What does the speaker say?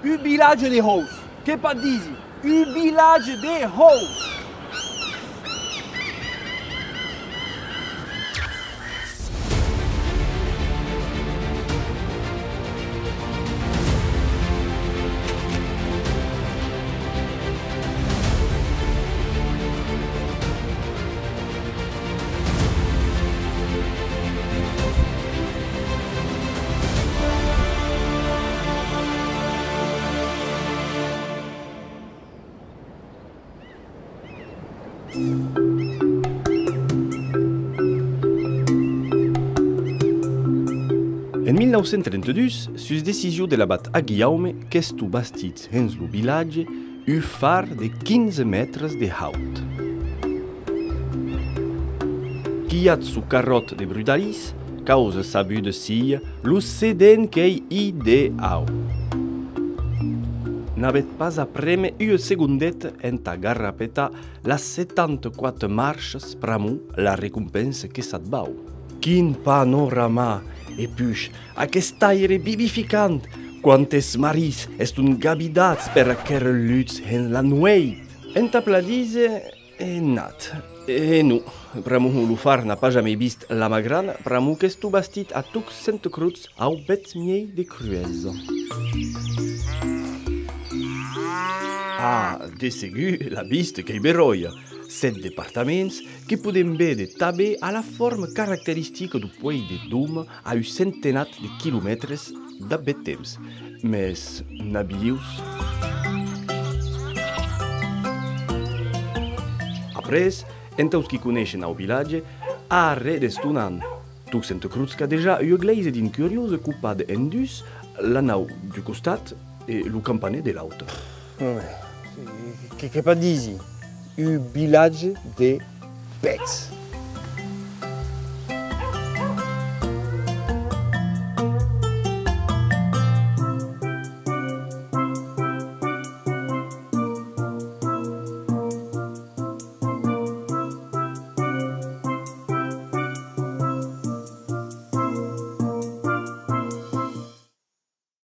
U village de House. Che pas dici? U village de House. En 1932, sus decisió de l'abat a Guillaume, qu'estu bastit hens lo vilatge u far de 15 metres de haut. Quiat su carrot de brudalis, causa sabu de sia, lo seden qu'ei ideau. N'avet pas apreme ua segundet enta garrapeta las 74 marches pramu la recompensa que s'adbau. Quin panorama! E puix, aquest aire vivificant, quantes maris est un gabidats per aquer luts en la nueit. Enta pladise, nat. E nu, pramu lo far n'a pas jamais vist la magrana, pramu qu'estu bastit a tuc cent cruts au bet miei de cruesa. Ah, de segur la vist qu'ei beroia. 7 departaments que podem veure també a la forma característica du puei de Dum a un centenat de quilòmetres de temps. Mes n'avius. Après, entaus qui coneixen au vilatge, a redest un an. Tu sent cruzca deja ua gleise din curiosa cupada en dus, la nau du costat e lo campaner de l'auto. Che pas dici? U village de Pets.